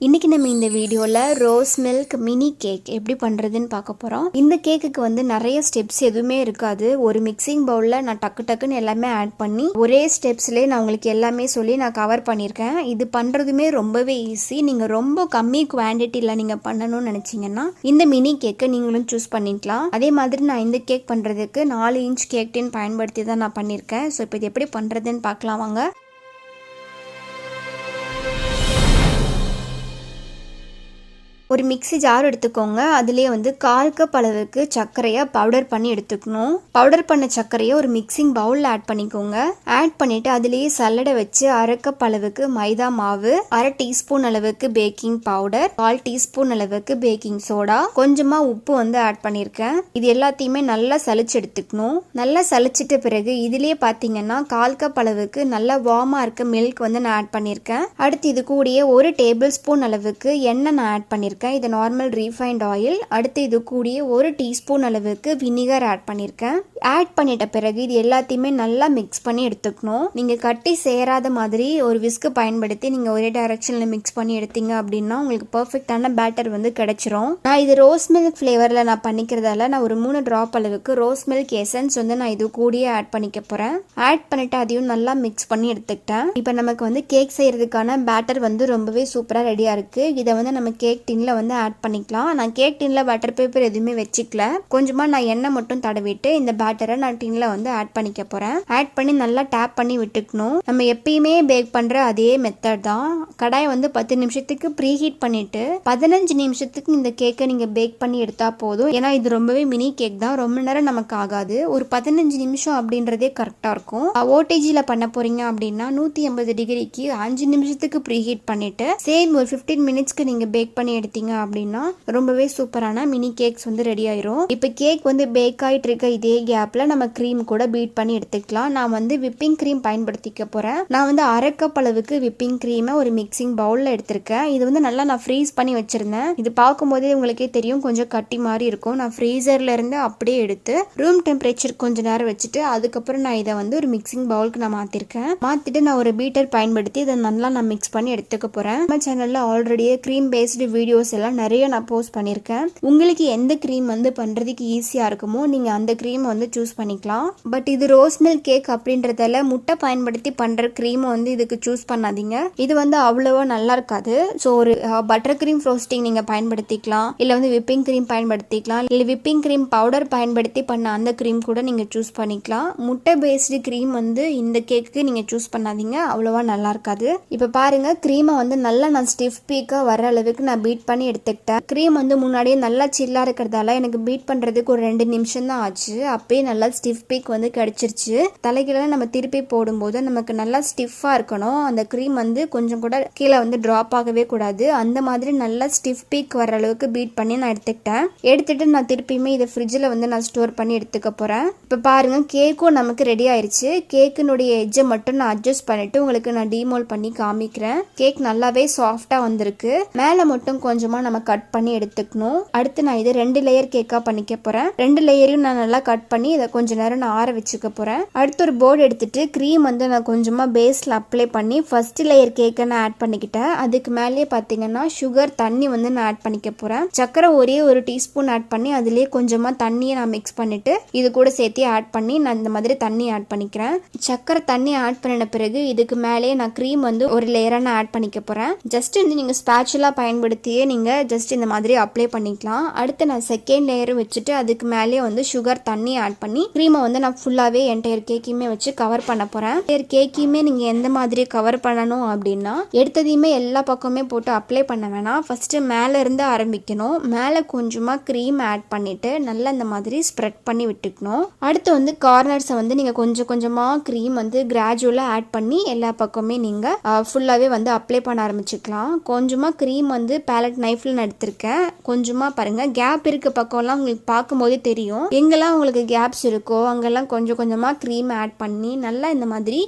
இன்னைக்கு நம்ம இந்த வீடியோல ரோஸ் மில்க் மினி கேக் எப்படி பண்றதுன்னு பார்க்க போறோம். இந்த கேக்குக்கு வந்து நிறைய ஸ்டெப்ஸ் எதுவுமே இருக்காது. ஒரு மிக்சிங் பவுல்ல நான் டக்குன்னு எல்லாமே ஆட் பண்ணி ஒரே ஸ்டெப்ஸ்லயே நான் உங்களுக்கு எல்லாமே சொல்லி நான் கவர் பண்ணியிருக்கேன். இது பண்றதுமே ரொம்பவே ஈஸி. நீங்க ரொம்ப கம்மி குவான்டிட்டியில நீங்க பண்ணணும்னு நினைச்சீங்கன்னா இந்த மினி கேக்கை நீங்களும் சூஸ் பண்ணிக்கலாம். அதே மாதிரி நான் இந்த கேக் பண்றதுக்கு 4 இன்ச் கேக் டின் பயன்படுத்தி தான் நான் பண்ணியிருக்கேன். ஸோ இப்போ இது எப்படி பண்றதுன்னு பார்க்கலாம் வாங்க. ஒரு மிக்ஸி ஜார் எடுத்துக்கோங்க. அதுலேயே வந்து 1/4 கப் அளவுக்கு சர்க்கரையை பவுடர் பண்ணி எடுத்துக்கணும். பவுடர் பண்ண சர்க்கரையை ஒரு மிக்சிங் பவுலில் ஆட் பண்ணிக்கோங்க. ஆட் பண்ணிவிட்டு அதுலேயே சல்லடை வச்சு 1/2 கப் அளவுக்கு மைதா மாவு, 1/2 டீஸ்பூன் அளவுக்கு பேக்கிங் பவுடர், 1/4 டீஸ்பூன் அளவுக்கு பேக்கிங் சோடா, கொஞ்சமாக உப்பு வந்து ஆட் பண்ணியிருக்கேன். இது எல்லாத்தையுமே நல்லா சலிச்சு எடுத்துக்கணும். நல்லா சலிச்சிட்ட பிறகு இதுலேயே பார்த்தீங்கன்னா 1/4 கப் அளவுக்கு நல்லா வார்மாக இருக்க மில்க் வந்து நான் ஆட் பண்ணியிருக்கேன். அடுத்து இது கூடயே 1 டேபிள் ஸ்பூன் அளவுக்கு எண்ணெய் நான் ஆட் பண்ணியிருக்கேன். இது நார்மல் ரீஃபைண்ட் ஆயில். அடுத்து இது கூடயே 1 டீஸ்பூன் அளவுக்கு வினிகர் ஆட் பண்ணியிருக்கேன். ஆட் பண்ணிட்ட பிறகு இது எல்லாத்தையுமே நல்லா மிக்ஸ் பண்ணி எடுத்துக்கணும். நீங்கள் கட்டி சேராத மாதிரி ஒரு விஸ்க் பயன்படுத்தி நீங்கள் ஒரே டைரக்ஷனில் மிக்ஸ் பண்ணி எடுத்தீங்க அப்படின்னா உங்களுக்கு பர்ஃபெக்டான பேட்டர் வந்து கிடைச்சிரும். நான் இது ரோஸ் மில்க் ஃப்ளேவரில் நான் பண்ணிக்கிறதால நான் ஒரு 3 ட்ராப் அளவுக்கு ரோஸ் மில்க் எசன்ஸ் வந்து நான் இது கூடயே ஆட் பண்ணிக்க போகிறேன். ஆட் பண்ணிட்டு அதையும் நல்லா மிக்ஸ் பண்ணி எடுத்துக்கிட்டேன். இப்போ நமக்கு வந்து கேக் செய்யறதுக்கான பேட்டர் வந்து ரொம்பவே சூப்பராக ரெடியாக இருக்குது. இதை வந்து நம்ம கேக் டின்ல வந்து ஆட் பண்ணிக்கலாம். நான் கேக் டின்ல பட்டர் பேப்பர் எதுவுமே வச்சுக்கல. கொஞ்சமா நான் எண்ணெய் மட்டும் தடவிட்டு இந்த பேட்டரை நான் டின்ல வந்து ஆட் பண்ணிக்க போறேன். ஆட் பண்ணி நல்லா டேப் பண்ணி விட்டுக்கணும். நம்ம எப்பயுமே பேக் பண்ற அதே மெத்தட் தான். கடாயை வந்து 10 நிமிஷத்துக்கு ப்ரீ ஹீட் பண்ணிட்டு 15 நிமிஷத்துக்கு இந்த கேக்கை நீங்க பேக் பண்ணி எடுத்தா போதும். ஏன்னா இது ரொம்பவே மினி கேக் தான், ரொம்ப நேரம் நமக்கு ஆகாது. ஒரு 15 நிமிஷம் அப்படின்றதே கரெக்டா இருக்கும். ஓடிஜில பண்ண போறீங்க அப்படின்னா 180 டிகிரிக்கு 5 நிமிஷத்துக்கு ப்ரீ ஹீட் பண்ணிட்டு சேம் ஒரு 15 மினிட்ஸ்க்கு நீங்க பேக் பண்ணி எடுத்தீங்க அப்படின்னா ரொம்பவே சூப்பரான மினி கேக்ஸ் வந்து ரெடி ஆயிரும். இப்போ கேக் வந்து பேக் ஆயிட்டு இருக்க இதே கேப்ல நம்ம க்ரீம் கூட பீட் பண்ணி எடுத்துக்கலாம். நான் வந்து விப்பிங் க்ரீம் பயன்படுத்திக்க போறேன். நான் வந்து 1/2 கப் அளவுக்கு விப்பிங் க்ரீமை ஒரு மிக்சிங் பவுல்ல எடுத்திருக்கேன். இது வந்து நல்லா நான் ஃப்ரீஸ் பண்ணி வச்சிருந்தேன். இது பார்க்கும் போதே உங்களுக்கே தெரியும் கொஞ்சம் கட்டி மாதிரி இருக்கும். நான் ஃப்ரீசர்ல இருந்து அப்படியே எடுத்து ரூம் டெம்பரேச்சர் கொஞ்ச நேரம் வச்சுட்டு அதுக்கப்புறம் நான் இதை வந்து ஒரு மிக்சிங் பவுலுக்கு நான் மாத்திருக்கேன். மாத்திட்டு நான் ஒரு பீட்டர் பயன்படுத்தி இதை நல்லா நான் மிக்ஸ் பண்ணி எடுத்துக்க போறேன். நம்ம சேனல்ல ஆல்ரெடியே க்ரீம் பேஸ்டு வீடியோஸ் எல்லாம் நிறைய நான் போஸ்ட் பண்ணியிருக்கேன். உங்களுக்கு எந்த க்ரீம் வந்து பண்றதுக்கு ஈஸியா இருக்குமோ நீங்க அந்த க்ரீம் வந்து சூஸ் பண்ணிக்கலாம். பட் இது ரோஸ் மில்க் கேக் அப்படின்றதால முட்டை பயன்படுத்தி பண்ற க்ரீம் வந்து இதுக்கு சூஸ் பண்ணாதீங்க. இது வந்து அவ்வளவா நல்லா இருக்காது. ஸோ ஒரு பட்டர் க்ரீம் ஃப்ரோஸ்டிங் நீங்க பயன்படுத்திக்கலாம், இல்ல வந்து விப்பிங் க்ரீம் பயன்படுத்திக்கலாம், இல்ல விப்பிங் க்ரீம் பவுடர் பயன்படுத்தி பண்ண அந்த க்ரீம் கூட நீங்க சூஸ் பண்ணிக்கலாம். முட்டை பேஸ்டு க்ரீம் வந்து இந்த கேக்கு நீங்க சூஸ் பண்ணாதீங்க, அவ்வளவா நல்லா இருக்காது. இப்ப பாருங்க க்ரீமை வந்து நல்லா நான் ஸ்டிஃப் பீக்கா வர அளவுக்கு நான் பீட் பண்ணி எடுத்துக்கிட்டேன். க்ரீம் வந்து முன்னாடியே நல்லா சில்லா இருக்கிறதால எனக்கு பீட் பண்றதுக்கு ஒரு 2 நிமிஷம் தான் ஆச்சு. அப்பயே நல்லா ஸ்டிஃப் பீக் வந்து கிடைச்சிருச்சு. தலைகீழ நம்ம திருப்பி போடும்போது நமக்கு நல்லா ஸ்டிஃபா இருக்கணும். அந்த க்ரீம் வந்து கொஞ்சம் கூட கீழே வந்து டிராப் ஆகவே கூடாது. அந்த மாதிரி நல்லா ஸ்டிஃப் பீக் வர அளவுக்கு பீட் பண்ணி நான் எடுத்துக்கிட்டேன். எடுத்துட்டு நான் திருப்பியுமே இதை ஃப்ரிட்ஜில் வந்து நான் ஸ்டோர் பண்ணி எடுத்துக்க போறேன். இப்போ பாருங்க கேக்கும் நமக்கு ரெடி ஆயிருச்சு. கேக்கினுடைய எட்ஜை மட்டும் நான் அட்ஜஸ்ட் பண்ணிட்டு உங்களுக்கு நான் டீமோல் பண்ணி காமிக்கிறேன். கேக் நல்லாவே சாஃப்டா வந்திருக்கு. மேலே மட்டும் கொஞ்சமா நம்ம கட் பண்ணி எடுத்துக்கணும். அடுத்து நான் இதை 2 லேயர் கேக்கா பண்ணிக்க போறேன். 2 லேயரையும் நான் நல்லா கட் பண்ணி இதை கொஞ்ச நேரம் நான் ஆற வச்சுக்க போறேன். அடுத்து ஒரு போர்டு எடுத்துட்டு க்ரீம் வந்து நான் கொஞ்சமா பேஸ்ல அப்ளை பண்ணி ஃபர்ஸ்ட் லேயர் கேக்கை நான் ஆட் பண்ணிக்கிட்டேன். அதுக்கு மேலேயே பாத்தீங்கன்னா சுகர் தண்ணி வந்து நான் ஆட் பண்ணிக்க போறேன். சக்கரை ஒரே 1 டீஸ்பூன் ஆட் பண்ணி அதுலயே கொஞ்சமா தண்ணியை நான் மிக்ஸ் பண்ணிட்டு இது கூட சேர்த்து ஆட் பண்ணி நான் இந்த மாதிரி தண்ணி ஆட் பண்ணிக்கிறேன். சக்கரை தண்ணி ஆட் பண்ணின பிறகு இதுக்கு மேலேயே நான் க்ரீம் வந்து ஒரு லேயரா நான் ஆட் பண்ணிக்க போறேன். ஜஸ்ட் வந்து நீங்க ஸ்பேச்சுலா பயன்படுத்தியே நீங்க ஜஸ்ட் இந்த மாதிரி அப்ளை பண்ணிக்கலாம். அடுத்து நான் செகண்ட் லேயரும் வச்சுட்டு அதுக்கு மேலேயே வந்து சுகர் தண்ணி ஆட் பண்ணி க்ரீமை வந்து நான் ஃபுல்லாவே என்டையர் கேக்கையுமே வச்சு கவர் பண்ண போறேன். கேக்கையுமே நீங்க எந்த மாதிரி கவர் பண்ணணும் அப்படின்னா எடுத்ததையுமே எல்லா பக்கமே போட்டு அப்ளை பண்ண வேணாம். ஃபர்ஸ்ட் மேல இருந்து ஆரம்பிக்கணும். மேல கொஞ்சமா க்ரீம் ஆட் பண்ணிட்டு நல்லா இந்த மாதிரி ஸ்ப்ரெட் பண்ணி விட்டுக்கணும். அடுத்து வந்து கார்னர்ஸை வந்து நீங்க கொஞ்சம் கொஞ்சமா க்ரீம் வந்து கிராஜுவலா ஆட் பண்ணி எல்லா பக்கமே நீங்க ஃபுல்லாவே வந்து அப்ளை பண்ண ஆரம்பிச்சுக்கலாம். கொஞ்சமா க்ரீம் வந்து பேலட் நைஃப்ல எடுத்திருக்கேன். கொஞ்சமா பாருங்க கேப் இருக்க பக்கம்லாம் உங்களுக்கு பார்க்கும் போதே தெரியும். எங்கெல்லாம் உங்களுக்கு கேப் கேப்ஸ் இருக்கோ அங்கெல்லாம் கொஞ்சம் கொஞ்சமாக க்ரீம் ஆட் பண்ணி நல்லா இந்த மாதிரி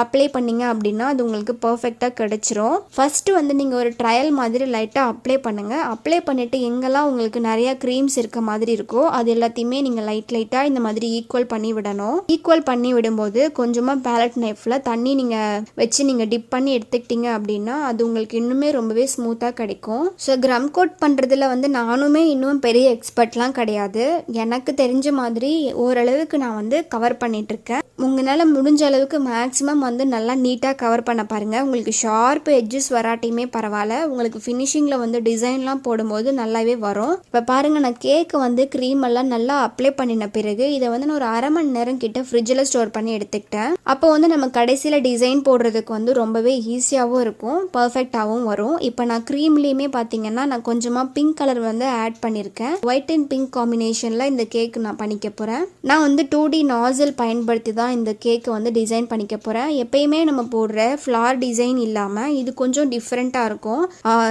அப்ளை பண்ணிங்க அப்படின்னா அது உங்களுக்கு பர்ஃபெக்டாக கிடச்சிரும். ஃபஸ்ட்டு வந்து நீங்கள் ஒரு ட்ரையல் மாதிரி லைட்டாக அப்ளை பண்ணுங்கள். அப்ளை பண்ணிவிட்டு எங்கெல்லாம் உங்களுக்கு நிறையா க்ரீம்ஸ் இருக்க மாதிரி இருக்கோ அது எல்லாத்தையுமே நீங்கள் லைட்டாக இந்த மாதிரி ஈக்குவல் பண்ணி விடணும். ஈக்குவல் பண்ணி விடும்போது கொஞ்சமாக பேலட் நைஃப்பில் தண்ணி நீங்கள் வச்சு நீங்கள் டிப் பண்ணி எடுத்துக்கிட்டீங்க அப்படின்னா அது உங்களுக்கு இன்னுமே ரொம்பவே ஸ்மூத்தாக கிடைக்கும். ஸோ க்ரம் கோட் பண்ணுறதுல வந்து நானுமே இன்னும் பெரிய எக்ஸ்பர்ட்லாம் கிடையாது. எனக்கு தெரிஞ்ச மாதிரி ஓரளவுக்கு நான் வந்து கவர் பண்ணிகிட்ருக்கேன். உங்களால் முடிஞ்ச அளவுக்கு மேக்ஸிமம் வந்து நல்லா நீட்டாக கவர் பண்ண பாருங்கள். உங்களுக்கு ஷார்ப் எட்ஜஸ் வராட்டியுமே பரவாயில்ல, உங்களுக்கு ஃபினிஷிங்கில் வந்து டிசைன்லாம் போடும்போது நல்லாவே வரும். இப்போ பாருங்கள், நான் கேக்கு வந்து க்ரீம் எல்லாம் நல்லா அப்ளை பண்ணின பிறகு இதை வந்து நான் ஒரு அரை மணி நேரம் கிட்ட ஃப்ரிட்ஜில் ஸ்டோர் பண்ணி எடுத்துக்கிட்டேன். அப்போ வந்து நம்ம கடைசியில் டிசைன் போடுறதுக்கு வந்து ரொம்பவே ஈஸியாகவும் இருக்கும், பர்ஃபெக்டாகவும் வரும். இப்போ நான் க்ரீம்லேயுமே பார்த்தீங்கன்னா நான் கொஞ்சமாக பிங்க் கலர் வந்து ஆட் பண்ணியிருக்கேன். ஒயிட் அண்ட் பிங்க் காம்பினேஷனில் இந்த கேக்கு நான் பண்ணிக்க போகிறேன். நான் வந்து 2D நாசில் பயன்படுத்தி தான் இந்த கேக்கு வந்து டிசைன் பண்ணிக்க போகிறேன். எப்பயுமே நம்ம போடுற ஃப்ளார் டிசைன் இல்லாமல் இது கொஞ்சம் டிஃப்ரெண்ட்டாக இருக்கும்.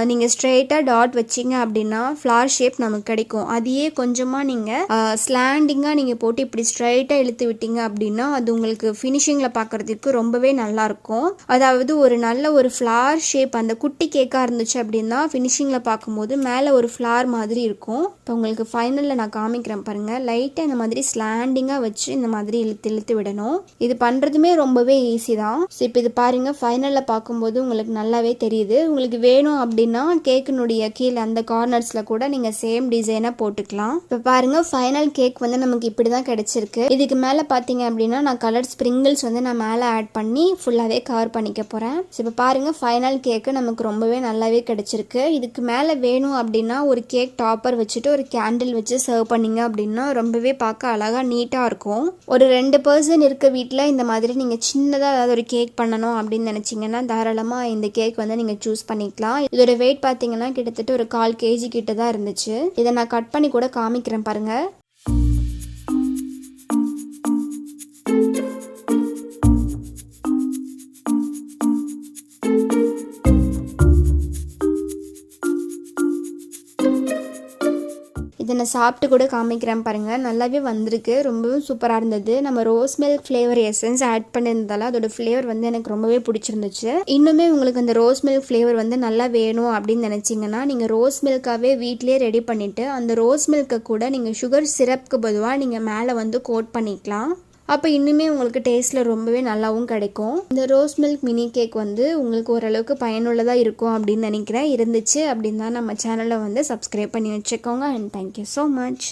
நீங்கள் ஸ்ட்ரெயிட்டாக டாட் வச்சிங்க அப்படின்னா ஃப்ளார் ஷேப் நமக்கு கிடைக்கும். அதையே கொஞ்சமாக நீங்கள் ஸ்லாண்டிங்காக நீங்கள் போட்டு இப்படி ஸ்ட்ரைட்டாக இழுத்து விட்டீங்க அப்படின்னா அது உங்களுக்கு ஃபினிஷிங்கில் பார்க்குறதுக்கு ரொம்பவே நல்லாயிருக்கும். அதாவது ஒரு நல்ல ஒரு ஃப்ளார் ஷேப் அந்த குட்டி கேக்காக இருந்துச்சு அப்படின்னா ஃபினிஷிங்கில் பார்க்கும்போது மேலே ஒரு ஃப்ளார் மாதிரி இருக்கும். இப்போ உங்களுக்கு ஃபைனலில் நான் காமிக்கிறேன் பாருங்கள். லைட்டாக இந்த மாதிரி ஸ்லாண்டிங்காக வச்சு இந்த மாதிரி இழுத்து விடணும். இது பண்ணுறதுமே ரொம்பவே ஈஸி தான். ஸோ இப்போ இது பாருங்கள், ஃபைனலில் பார்க்கும்போது உங்களுக்கு நல்லாவே தெரியுது. உங்களுக்கு வேணும் அப்படின்னா கேக்கினுடைய கீழே அந்த கார்னர்ஸில் கூட நீங்கள் சேம் டிசைனாக போட்டுக்கலாம். இப்போ பாருங்கள், ஃபைனல் கேக் வந்து நமக்கு இப்படி தான் கிடச்சிருக்கு. இதுக்கு மேலே பார்த்தீங்க அப்படின்னா நான் கலர் ஸ்ப்ரிங்கிள்ஸ் வந்து நான் மேலே ஆட் பண்ணி ஃபுல்லாகவே கவர் பண்ணிக்க போகிறேன். ஸோ இப்போ பாருங்கள், ஃபைனல் கேக்கு நமக்கு ரொம்பவே நல்லாவே கிடச்சிருக்கு. இதுக்கு மேலே வேணும் அப்படின்னா ஒரு கேக் டாப்பர் வச்சுட்டு ஒரு கேண்டில் வச்சு சர்வ் பண்ணிங்க அப்படின்னா ரொம்பவே பார்க்க அழகாக நீட்டாக இருக்கும். ஒரு 2 பர்சன் இருக்க வீட்டில் இந்த மாதிரி நீங்கள் சின்னதாக ஏதாவது ஒரு கேக் பண்ணணும் அப்படின்னு நினச்சிங்கன்னா தாராளமாக இந்த கேக் வந்து நீங்கள் சூஸ் பண்ணிக்கலாம். இதோட வெயிட் பார்த்தீங்கன்னா கிட்டத்தட்ட ஒரு 1/4 kg கிட்ட தான் இருந்துச்சு. இதை நான் கட் பண்ணி கூட காமிக்கிறேன் பாருங்கள். இதை நான் சாப்பிட்டு கூட காமிக்கிறேன் பாருங்கள். நல்லாவே வந்திருக்கு, ரொம்பவும் சூப்பராக இருந்தது. நம்ம rose milk flavour essence add பண்ணியிருந்தால அதோட ஃப்ளேவர் வந்து எனக்கு ரொம்பவே பிடிச்சிருந்துச்சு. இன்னுமே உங்களுக்கு அந்த ரோஸ் மில்க் ஃப்ளேவர் வந்து நல்லா வேணும் அப்படின்னு நினச்சிங்கன்னா நீங்கள் ரோஸ் மில்காகவே வீட்டிலே ரெடி பண்ணிவிட்டு அந்த ரோஸ் மில்கை கூட நீங்கள் சுகர் சிரப்புக்கு பொதுவாக நீங்கள் மேலே வந்து கோட் பண்ணிக்கலாம். அப்போ இன்னுமே உங்களுக்கு டேஸ்ட்டில் ரொம்பவே நல்லாவும் கிடைக்கும். இந்த ரோஸ் மில்க் மினி கேக் வந்து உங்களுக்கு ஓரளவுக்கு பயனுள்ளதாக இருக்கும் அப்படின்னு நினைக்கிறேன். இருந்துச்சு அப்படின்னா நம்ம சேனலை வந்து சப்ஸ்கிரைப் பண்ணி வச்சுக்கோங்க. And thank you so much.